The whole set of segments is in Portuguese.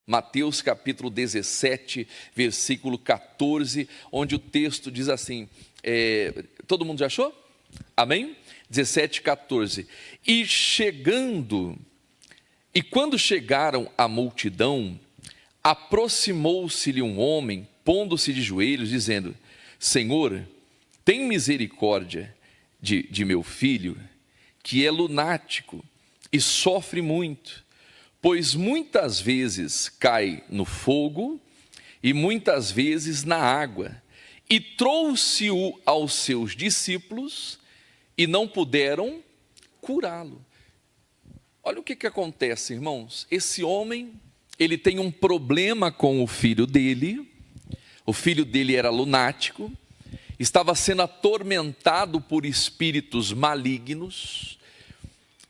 Mateus capítulo 17, versículo 14, onde o texto diz assim, todo mundo já achou? Amém? 17, 14. E quando chegaram à multidão, aproximou-se-lhe um homem, pondo-se de joelhos, dizendo: Senhor, tem misericórdia de meu filho, que é lunático e sofre muito, pois muitas vezes cai no fogo e muitas vezes na água. E trouxe-o aos seus discípulos e não puderam curá-lo. Olha o que acontece, irmãos. Esse homem, ele tem um problema com o filho dele era lunático, estava sendo atormentado por espíritos malignos,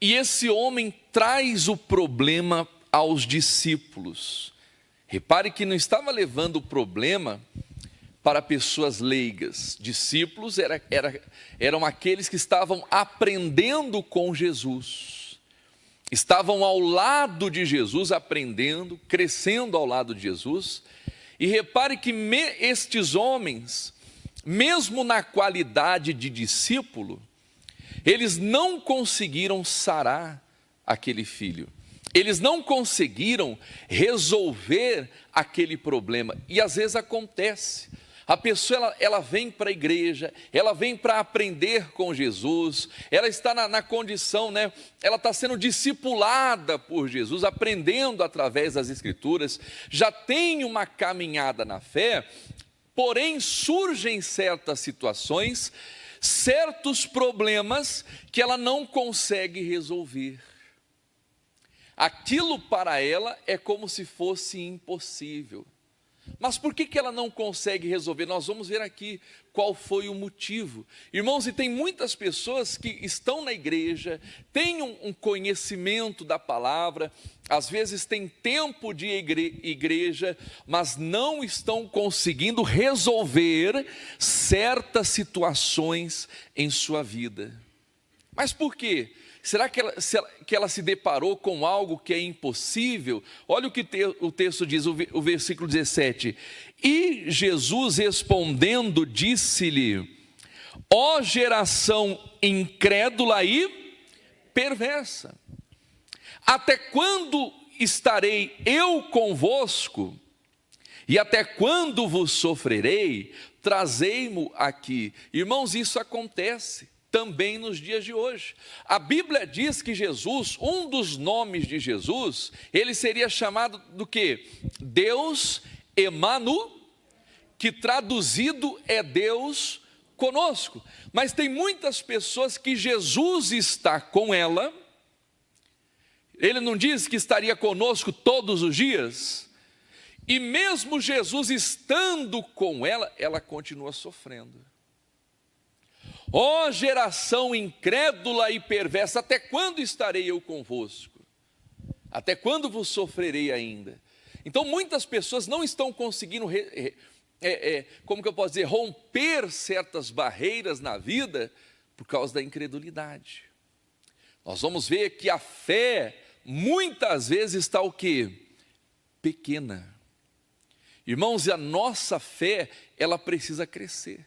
e esse homem traz o problema aos discípulos. Repare que não estava levando o problema para pessoas leigas. Discípulos eram aqueles que estavam aprendendo com Jesus, estavam ao lado de Jesus, aprendendo, crescendo ao lado de Jesus. E repare que estes homens, mesmo na qualidade de discípulo, eles não conseguiram sarar aquele filho, eles não conseguiram resolver aquele problema. E às vezes acontece, a pessoa ela vem para a igreja, ela vem para aprender com Jesus, ela está na condição, ela está sendo discipulada por Jesus, aprendendo através das Escrituras, já tem uma caminhada na fé, porém surgem certas situações, certos problemas que ela não consegue resolver. Aquilo para ela é como se fosse impossível. Mas por que ela não consegue resolver? Nós vamos ver aqui qual foi o motivo. Irmãos, e tem muitas pessoas que estão na igreja, têm um conhecimento da palavra, às vezes têm tempo de igreja, mas não estão conseguindo resolver certas situações em sua vida. Mas por quê? Será que ela se deparou com algo que é impossível? Olha o que o texto diz, o versículo 17. E Jesus respondendo disse-lhe: ó geração incrédula e perversa, até quando estarei eu convosco? E até quando vos sofrerei? Trazei-mo aqui. Irmãos, isso acontece também nos dias de hoje. A Bíblia diz que Jesus, um dos nomes de Jesus, ele seria chamado do quê? Deus Emmanuel, que traduzido é Deus conosco. Mas tem muitas pessoas que Jesus está com ela. Ele não diz que estaria conosco todos os dias? E mesmo Jesus estando com ela, ela continua sofrendo. Ó geração incrédula e perversa, até quando estarei eu convosco? Até quando vos sofrerei ainda? Então muitas pessoas não estão conseguindo, como que eu posso dizer, romper certas barreiras na vida por causa da incredulidade. Nós vamos ver que a fé muitas vezes está o quê? Pequena. Irmãos, e a nossa fé, ela precisa crescer.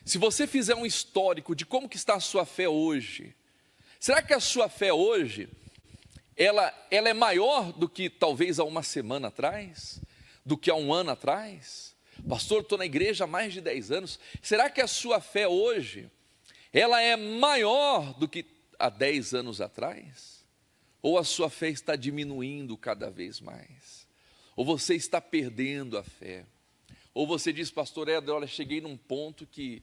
Se você fizer um histórico de como que está a sua fé hoje, será que a sua fé hoje, ela é maior do que talvez há uma semana atrás? Do que há um ano atrás? Pastor, estou na igreja há mais de 10 anos. Será que a sua fé hoje, ela é maior do que há 10 anos atrás? Ou a sua fé está diminuindo cada vez mais? Ou você está perdendo a fé? Ou você diz, pastor Éder, olha, cheguei num ponto que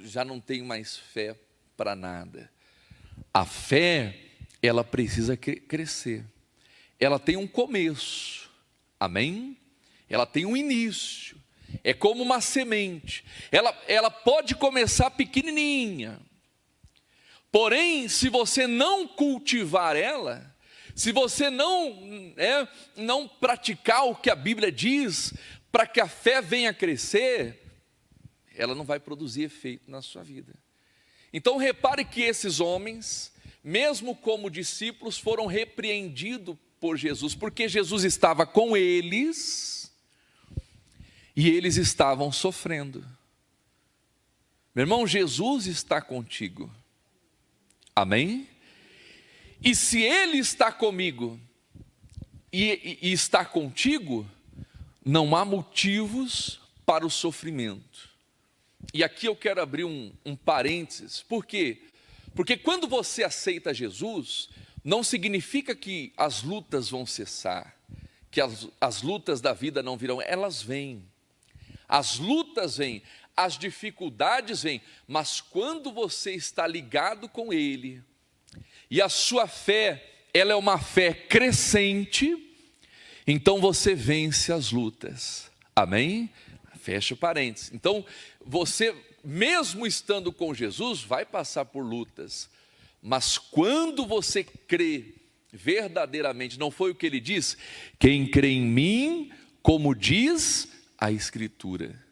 já não tenho mais fé para nada. A fé, ela precisa crescer. Ela tem um começo, amém? Ela tem um início. É como uma semente. Ela pode começar pequenininha. Porém, se você não cultivar ela, se você não praticar o que a Bíblia diz, para que a fé venha a crescer, ela não vai produzir efeito na sua vida. Então repare que esses homens, mesmo como discípulos, foram repreendidos por Jesus, porque Jesus estava com eles e eles estavam sofrendo. Meu irmão, Jesus está contigo, amém? E se Ele está comigo e está contigo, não há motivos para o sofrimento. E aqui eu quero abrir um parênteses. Por quê? Porque quando você aceita Jesus, não significa que as lutas vão cessar, que as lutas da vida não virão, elas vêm. As lutas vêm, as dificuldades vêm, mas quando você está ligado com Ele, e a sua fé, ela é uma fé crescente, então você vence as lutas, amém? Fecha o parênteses. Então, você, mesmo estando com Jesus, vai passar por lutas, mas quando você crê verdadeiramente, não foi o que ele diz? Quem crê em mim, como diz a Escritura,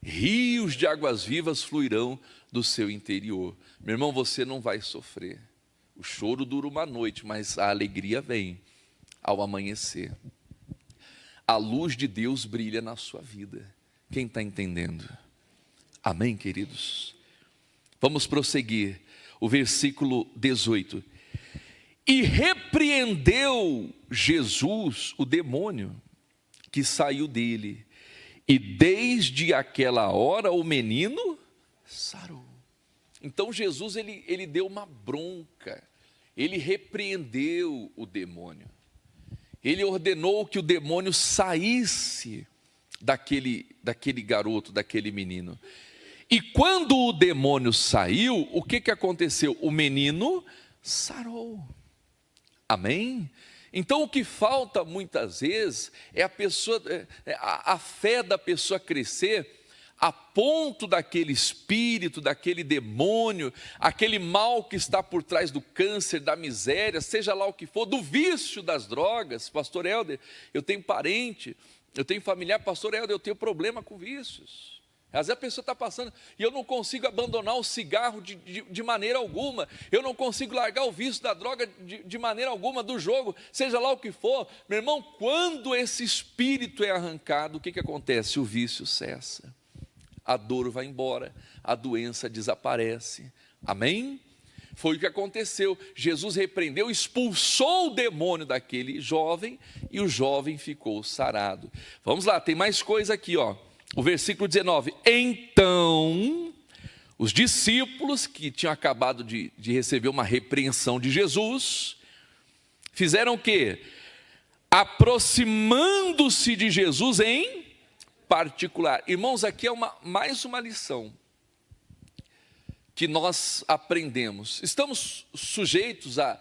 rios de águas vivas fluirão do seu interior. Meu irmão, você não vai sofrer. O choro dura uma noite, mas a alegria vem ao amanhecer. A luz de Deus brilha na sua vida. Quem está entendendo? Amém, queridos? Vamos prosseguir. O versículo 18. E repreendeu Jesus o demônio que saiu dele, e desde aquela hora o menino sarou. Então Jesus ele deu uma bronca, ele repreendeu o demônio, ele ordenou que o demônio saísse daquele garoto, daquele menino. E quando o demônio saiu, o que aconteceu? O menino sarou, amém? Então o que falta muitas vezes é a fé da pessoa crescer a ponto daquele espírito, daquele demônio, aquele mal que está por trás do câncer, da miséria, seja lá o que for, do vício das drogas. Pastor Helder, eu tenho parente, eu tenho familiar, pastor Helder, eu tenho problema com vícios. Às vezes a pessoa está passando e eu não consigo abandonar o cigarro de maneira alguma, eu não consigo largar o vício da droga de maneira alguma, do jogo, seja lá o que for. Meu irmão, quando esse espírito é arrancado, o que acontece? O vício cessa, a dor vai embora, a doença desaparece, amém? Foi o que aconteceu. Jesus repreendeu, expulsou o demônio daquele jovem e o jovem ficou sarado. Vamos lá, tem mais coisa aqui, ó. O versículo 19, então, os discípulos que tinham acabado de receber uma repreensão de Jesus, fizeram o quê? Aproximando-se de Jesus em particular. Irmãos, aqui é mais uma lição que nós aprendemos. Estamos sujeitos a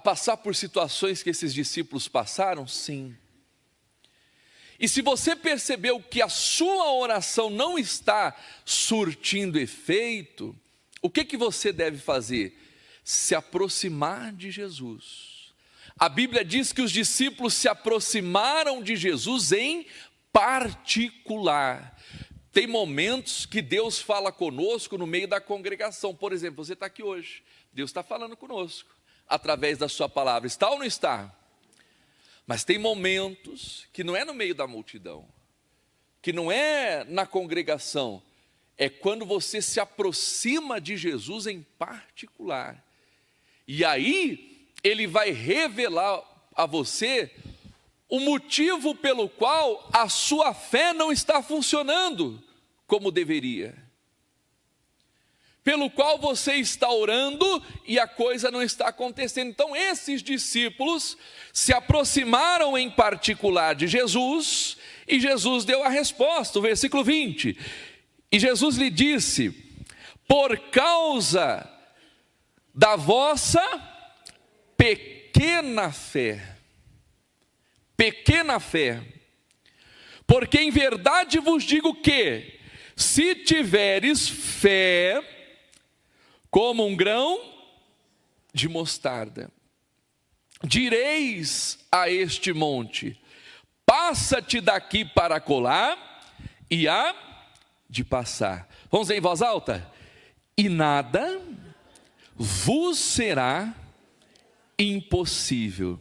passar por situações que esses discípulos passaram? Sim. E se você percebeu que a sua oração não está surtindo efeito, o que você deve fazer? Se aproximar de Jesus. A Bíblia diz que os discípulos se aproximaram de Jesus em particular. Tem momentos que Deus fala conosco no meio da congregação. Por exemplo, você está aqui hoje, Deus está falando conosco através da sua palavra, está ou não está? Mas tem momentos que não é no meio da multidão, que não é na congregação, é quando você se aproxima de Jesus em particular. E aí, Ele vai revelar a você o motivo pelo qual a sua fé não está funcionando como deveria. Pelo qual você está orando e a coisa não está acontecendo. Então esses discípulos se aproximaram em particular de Jesus e Jesus deu a resposta, o versículo 20. E Jesus lhe disse, por causa da vossa pequena fé, porque em verdade vos digo que, se tiveres fé, como um grão de mostarda, direis a este monte, passa-te daqui para acolá, e há de passar. Vamos dizer em voz alta? E nada vos será impossível.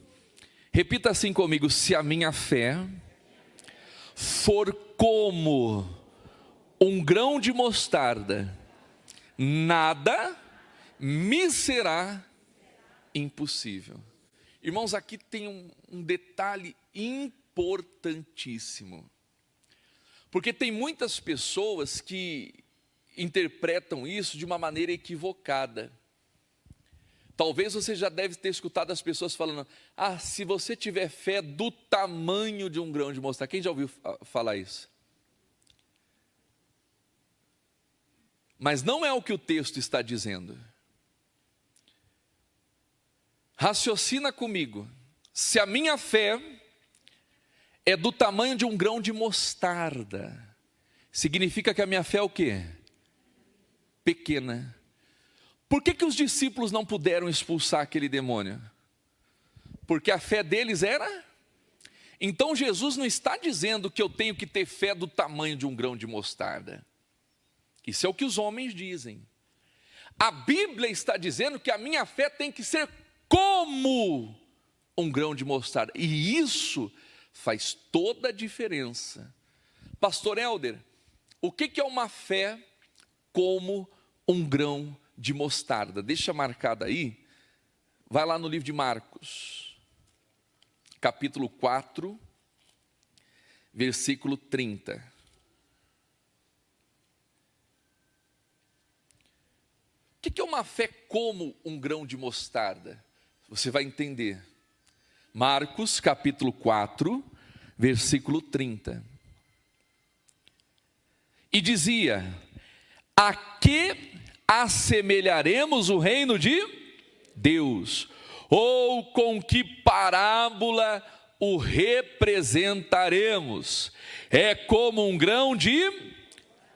Repita assim comigo: se a minha fé for como um grão de mostarda, nada me será impossível. Irmãos, aqui tem um detalhe importantíssimo, porque tem muitas pessoas que interpretam isso de uma maneira equivocada. Talvez você já deve ter escutado as pessoas falando: se você tiver fé do tamanho de um grão de mostarda. Quem já ouviu falar isso? Mas não é o que o texto está dizendo. Raciocina comigo. Se a minha fé é do tamanho de um grão de mostarda, significa que a minha fé é o quê? Pequena. Por que os discípulos não puderam expulsar aquele demônio? Porque a fé deles era... Então Jesus não está dizendo que eu tenho que ter fé do tamanho de um grão de mostarda. Isso é o que os homens dizem. A Bíblia está dizendo que a minha fé tem que ser como um grão de mostarda. E isso faz toda a diferença. Pastor Helder, o que é uma fé como um grão de mostarda? Deixa marcado aí. Vai lá no livro de Marcos, capítulo 4, versículo 30. O que é uma fé como um grão de mostarda? Você vai entender. Marcos, capítulo 4, versículo 30. E dizia: a que assemelharemos o reino de Deus? Ou com que parábola o representaremos? É como um grão de...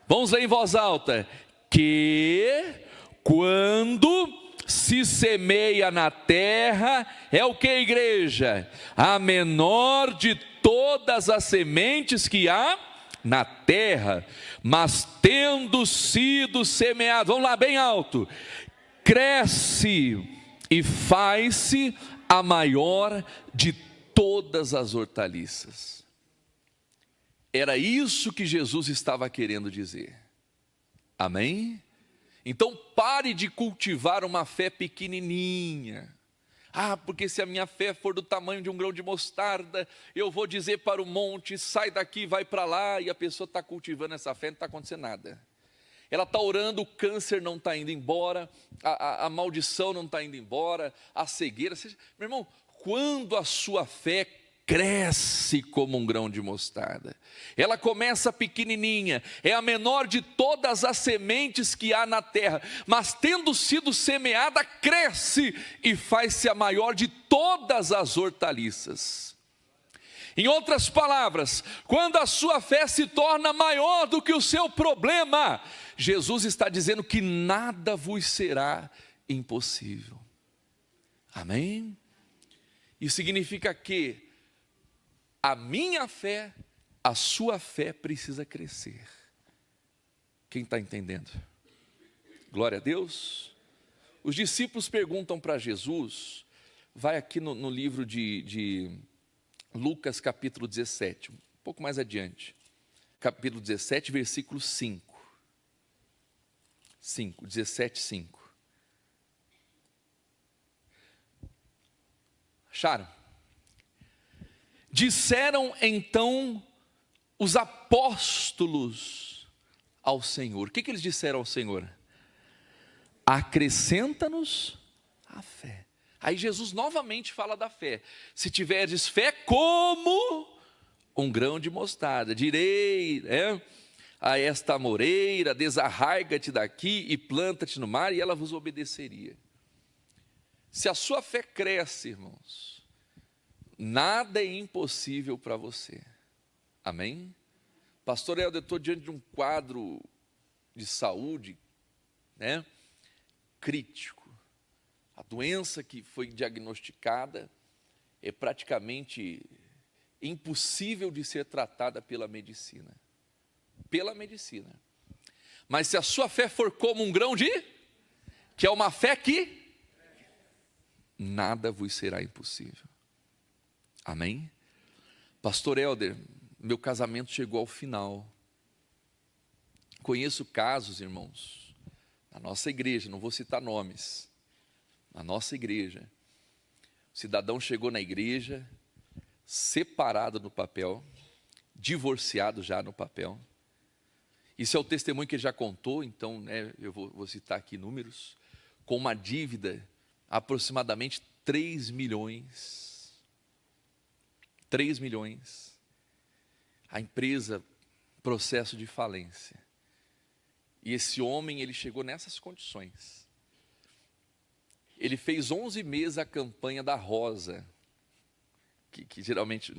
Vamos ler em voz alta. Que quando se semeia na terra, é o que, igreja? A menor de todas as sementes que há na terra, mas tendo sido semeado, vamos lá bem alto, cresce e faz-se a maior de todas as hortaliças. Era isso que Jesus estava querendo dizer. Amém? Então pare de cultivar uma fé pequenininha. Porque se a minha fé for do tamanho de um grão de mostarda, eu vou dizer para o monte: sai daqui, vai para lá. E a pessoa está cultivando essa fé, não está acontecendo nada. Ela está orando, o câncer não está indo embora, a maldição não está indo embora, a cegueira. Meu irmão, quando a sua fé cresce como um grão de mostarda, ela começa pequenininha, é a menor de todas as sementes que há na terra, mas tendo sido semeada, cresce e faz-se a maior de todas as hortaliças. Em outras palavras, quando a sua fé se torna maior do que o seu problema, Jesus está dizendo que nada vos será impossível. Amém? Isso significa que a minha fé, a sua fé precisa crescer. Quem está entendendo? Glória a Deus. Os discípulos perguntam para Jesus, vai aqui no livro de Lucas capítulo 17, um pouco mais adiante. Capítulo 17, versículo 5. 17, 5. Acharam? Disseram então os apóstolos ao Senhor. O que eles disseram ao Senhor? Acrescenta-nos a fé. Aí Jesus novamente fala da fé. Se tiveres fé como um grão de mostarda, direi a esta amoreira: desarraiga-te daqui e planta-te no mar, e ela vos obedeceria. Se a sua fé cresce, irmãos, nada é impossível para você. Amém? Pastor Helder, eu estou diante de um quadro de saúde, crítico. A doença que foi diagnosticada é praticamente impossível de ser tratada pela medicina. Pela medicina. Mas se a sua fé for como um grão de... que é uma fé que... nada vos será impossível. Amém? Pastor Helder, meu casamento chegou ao final. Conheço casos, irmãos, na nossa igreja, não vou citar nomes, na nossa igreja, o cidadão chegou na igreja, separado no papel, divorciado já no papel. Isso é o testemunho que ele já contou, então, eu vou citar aqui números, com uma dívida aproximadamente 3 milhões. 3 milhões. A empresa, processo de falência. E esse homem, ele chegou nessas condições. Ele fez 11 meses a campanha da Rosa, que geralmente,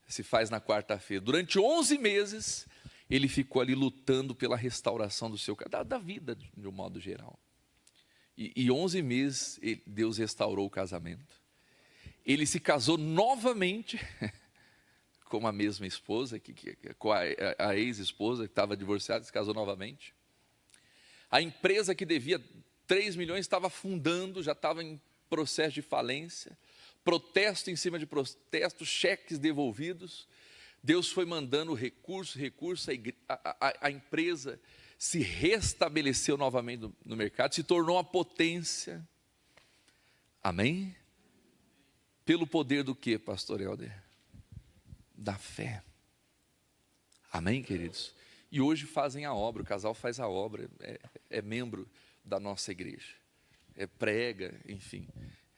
se faz na quarta-feira. Durante 11 meses, ele ficou ali lutando pela restauração do seu casamento, da vida de um modo geral. E 11 meses, Deus restaurou o casamento. Ele se casou novamente com a mesma esposa, com a ex-esposa que estava divorciada, se casou novamente. A empresa que devia 3 milhões estava afundando, já estava em processo de falência, protesto em cima de protesto, cheques devolvidos. Deus foi mandando recurso, a empresa se restabeleceu novamente no mercado, se tornou uma potência. Amém? Pelo poder do que, pastor Helder? Da fé. Amém, queridos? E hoje fazem a obra, o casal faz a obra, é membro da nossa igreja, prega, enfim,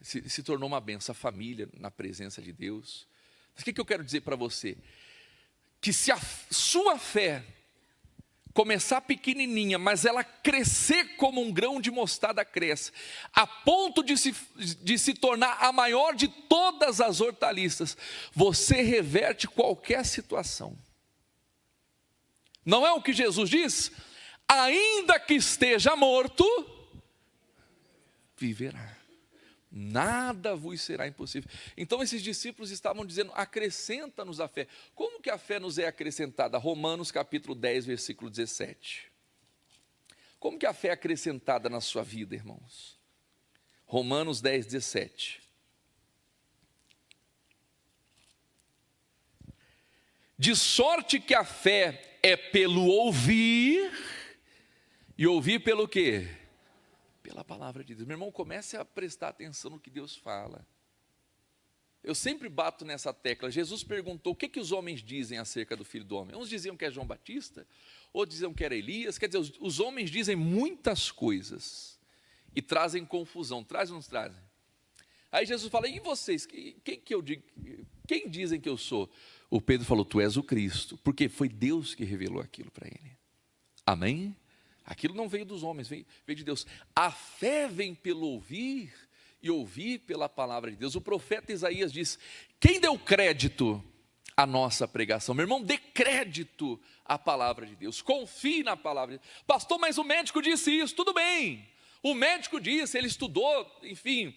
se tornou uma benção, a família na presença de Deus. Mas o que eu quero dizer para você? Que se a sua fé começar pequenininha, mas ela crescer como um grão de mostarda cresce, a ponto de se tornar a maior de todas as hortaliças, você reverte qualquer situação. Não é o que Jesus diz? Ainda que esteja morto, viverá. Nada vos será impossível. Então esses discípulos estavam dizendo, acrescenta-nos a fé. Como que a fé nos é acrescentada? Romanos capítulo 10, versículo 17. Como que a fé é acrescentada na sua vida, irmãos? Romanos 10, 17. De sorte que a fé é pelo ouvir, e ouvir pelo quê? Pela palavra de Deus. Meu irmão, comece a prestar atenção no que Deus fala. Eu sempre bato nessa tecla. Jesus perguntou, o que os homens dizem acerca do Filho do Homem? Uns diziam que é João Batista, outros diziam que era Elias. Quer dizer, os homens dizem muitas coisas e trazem confusão. Trazem ou não trazem? Aí Jesus fala, e vocês? Quem dizem que eu sou? O Pedro falou, tu és o Cristo, porque foi Deus que revelou aquilo para ele. Amém? Aquilo não veio dos homens, veio de Deus. A fé vem pelo ouvir, e ouvir pela palavra de Deus. O profeta Isaías diz, quem deu crédito à nossa pregação? Meu irmão, dê crédito à palavra de Deus, confie na palavra de Deus. Pastor, mas o médico disse isso, tudo bem. O médico disse, ele estudou, enfim,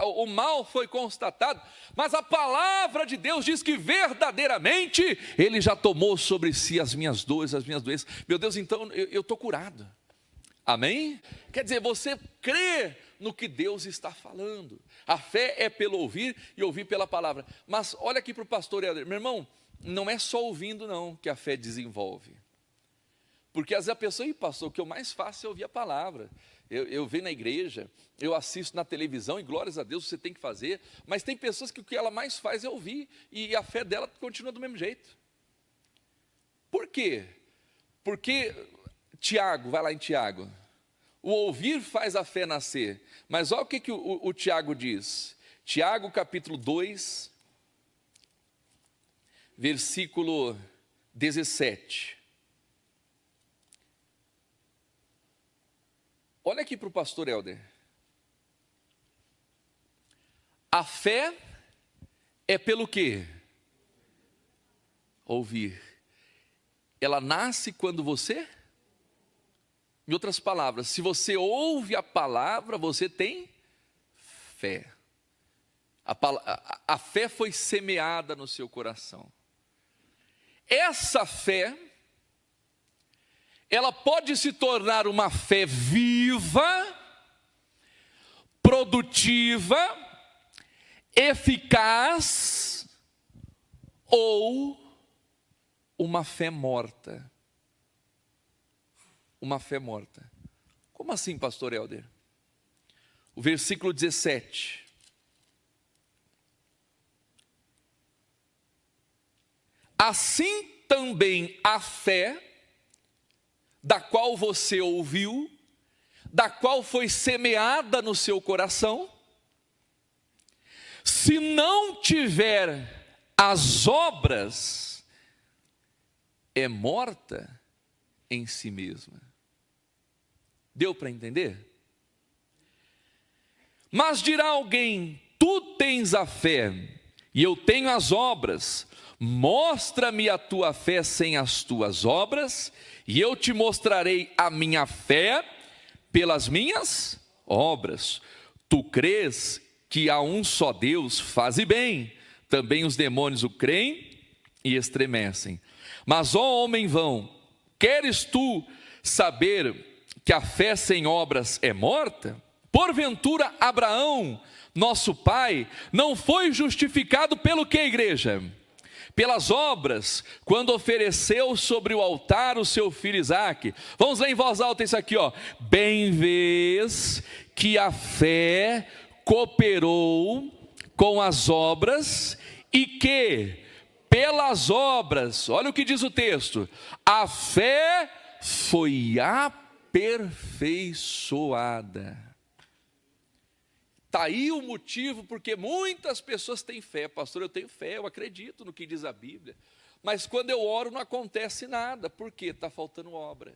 o mal foi constatado, mas a palavra de Deus diz que verdadeiramente ele já tomou sobre si as minhas dores, as minhas doenças. Meu Deus, então eu estou curado. Amém? Quer dizer, você crê no que Deus está falando. A fé é pelo ouvir e ouvir pela palavra. Mas olha aqui para o pastor Helder, meu irmão, não é só ouvindo não que a fé desenvolve. Porque às vezes a pessoa, pastor, o que eu mais faço é ouvir a palavra. Eu venho na igreja, eu assisto na televisão, e glórias a Deus você tem que fazer, mas tem pessoas que o que ela mais faz é ouvir, e a fé dela continua do mesmo jeito. Por quê? Porque Tiago, vai lá em Tiago, o ouvir faz a fé nascer, mas olha o que o Tiago diz, Tiago capítulo 2, versículo 17. Olha aqui para o pastor Helder. A fé é pelo quê? Ouvir. Ela nasce quando você? Em outras palavras, se ouve a palavra, você tem fé. A fé foi semeada no seu coração. Essa fé, ela pode se tornar uma fé viva, produtiva, eficaz ou uma fé morta? Uma fé morta. Como assim, pastor Helder? O versículo 17. Assim também a fé, da qual você ouviu, da qual foi semeada no seu coração, se não tiver as obras, é morta em si mesma. Deu para entender? Mas dirá alguém: tu tens a fé e eu tenho as obras. Mostra-me a tua fé sem as tuas obras, e eu te mostrarei a minha fé pelas minhas obras. Tu crês que há um só Deus? Faze bem. Também os demônios o creem e estremecem. Mas, ó homem vão, queres tu saber que a fé sem obras é morta? Porventura Abraão, nosso pai, não foi justificado pelo que, igreja? Pelas obras, quando ofereceu sobre o altar o seu filho Isaque. Vamos ler em voz alta isso aqui, ó. Bem vês que a fé cooperou com as obras, e que pelas obras, olha o que diz o texto, a fé foi aperfeiçoada. Está aí o motivo porque muitas pessoas têm fé. Pastor, eu tenho fé, eu acredito no que diz a Bíblia, mas quando eu oro não acontece nada. Por quê? Está faltando obra.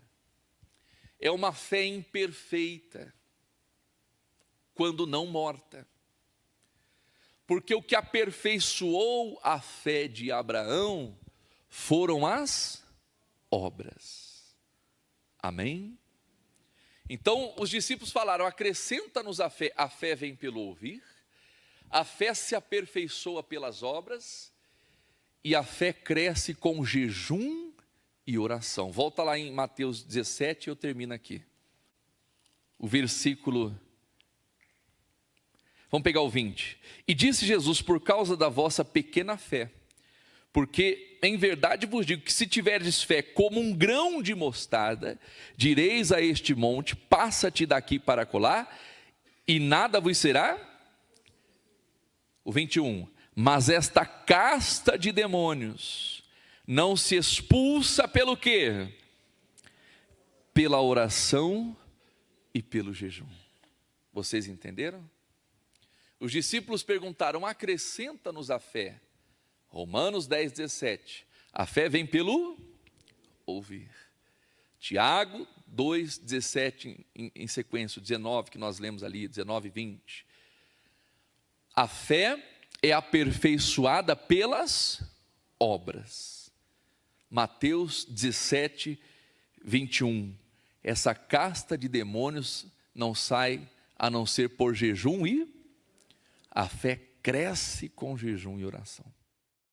É uma fé imperfeita, quando não morta. Porque o que aperfeiçoou a fé de Abraão foram as obras. Amém? Então os discípulos falaram: acrescenta-nos a fé vem pelo ouvir, a fé se aperfeiçoa pelas obras, e a fé cresce com jejum e oração. Volta lá em Mateus 17, eu termino aqui. O versículo, vamos pegar o 20. E disse Jesus: por causa da vossa pequena fé, porque em verdade vos digo que se tiverdes fé como um grão de mostarda, direis a este monte: passa-te daqui para acolá, e nada vos será. O 21. Mas esta casta de demônios não se expulsa pelo quê? Pela oração e pelo jejum. Vocês entenderam? Os discípulos perguntaram: acrescenta-nos a fé. Romanos 10, 17, a fé vem pelo ouvir. Tiago 2, 17 em sequência, 19 que nós lemos ali, 19 e 20. A fé é aperfeiçoada pelas obras. Mateus 17, 21. Essa casta de demônios não sai a não ser por jejum, e a fé cresce com jejum e oração.